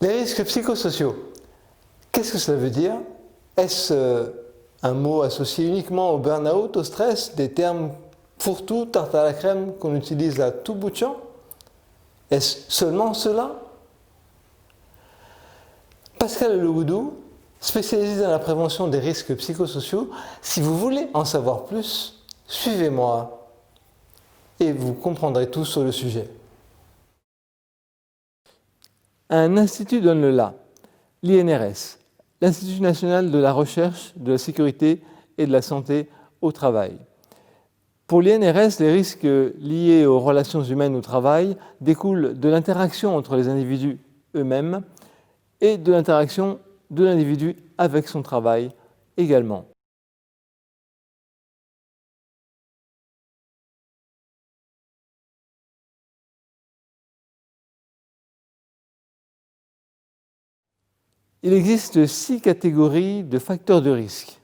Les risques psychosociaux, qu'est-ce que cela veut dire? Est-ce un mot associé uniquement au burn-out, au stress, des termes fourre-tout, tarte à la crème qu'on utilise à tout bout de champ? Est-ce seulement cela? Pascal Legoudou, spécialisé dans la prévention des risques psychosociaux, si vous voulez en savoir plus, suivez-moi et vous comprendrez tout sur le sujet. Un institut donne le là, l'INRS, l'Institut national de la recherche, de la sécurité et de la santé au travail. Pour l'INRS, les risques liés aux relations humaines au travail découlent de l'interaction entre les individus eux-mêmes et de l'interaction de l'individu avec son travail également. Il existe 6 catégories de facteurs de risque.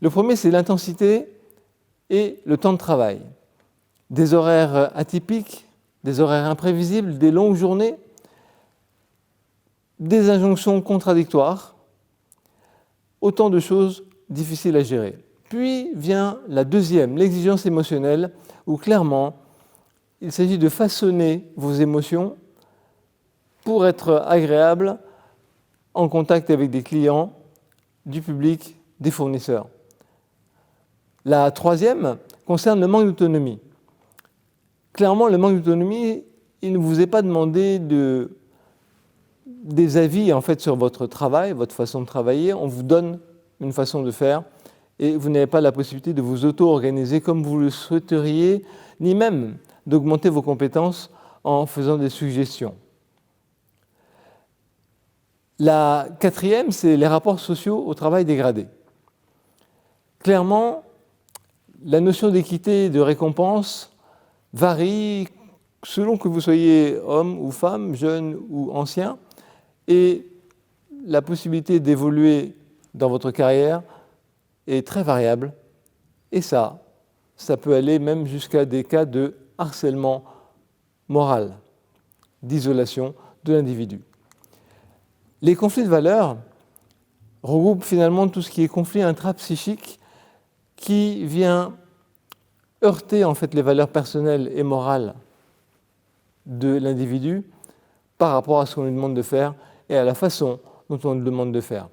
Le premier, c'est l'intensité et le temps de travail. Des horaires atypiques, des horaires imprévisibles, des longues journées, des injonctions contradictoires, autant de choses difficiles à gérer. Puis vient la deuxième, l'exigence émotionnelle, où clairement, il s'agit de façonner vos émotions pour être agréable en contact avec des clients, du public, des fournisseurs. La troisième concerne le manque d'autonomie. Clairement, le manque d'autonomie, il ne vous est pas demandé des avis en fait, sur votre travail, votre façon de travailler. On vous donne une façon de faire et vous n'avez pas la possibilité de vous auto-organiser comme vous le souhaiteriez, ni même d'augmenter vos compétences en faisant des suggestions. La quatrième, c'est les rapports sociaux au travail dégradé. Clairement, la notion d'équité et de récompense varie selon que vous soyez homme ou femme, jeune ou ancien, et la possibilité d'évoluer dans votre carrière est très variable. Et ça peut aller même jusqu'à des cas de harcèlement moral, d'isolation de l'individu. Les conflits de valeurs regroupent finalement tout ce qui est conflit intrapsychique qui vient heurter en fait les valeurs personnelles et morales de l'individu par rapport à ce qu'on lui demande de faire et à la façon dont on lui demande de faire.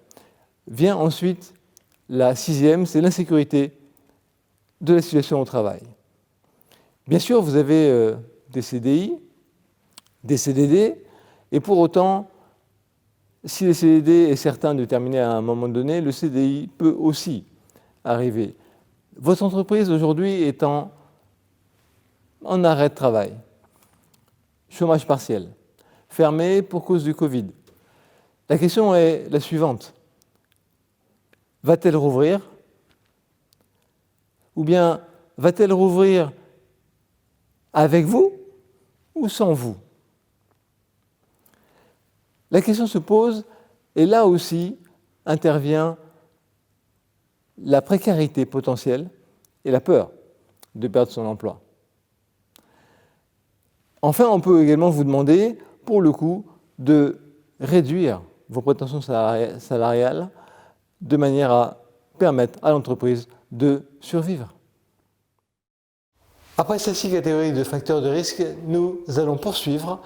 Vient ensuite la sixième, c'est l'insécurité de la situation au travail. Bien sûr, vous avez des CDI, des CDD, et pour autant, si le CDD est certain de terminer à un moment donné, le CDI peut aussi arriver. Votre entreprise aujourd'hui est en arrêt de travail, chômage partiel, fermée pour cause du Covid. La question est la suivante. Va-t-elle rouvrir? Ou bien va-t-elle rouvrir avec vous ou sans vous? La question se pose, et là aussi intervient la précarité potentielle et la peur de perdre son emploi. Enfin, on peut également vous demander, pour le coup, de réduire vos prétentions salariales de manière à permettre à l'entreprise de survivre. Après ces 6 catégories de facteurs de risque, nous allons poursuivre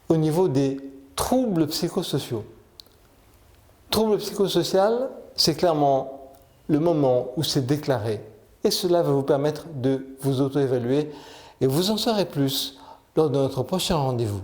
au niveau des troubles psychosociaux. Trouble psychosocial, c'est clairement le moment où c'est déclaré. Et cela va vous permettre de vous auto-évaluer et vous en saurez plus lors de notre prochain rendez-vous.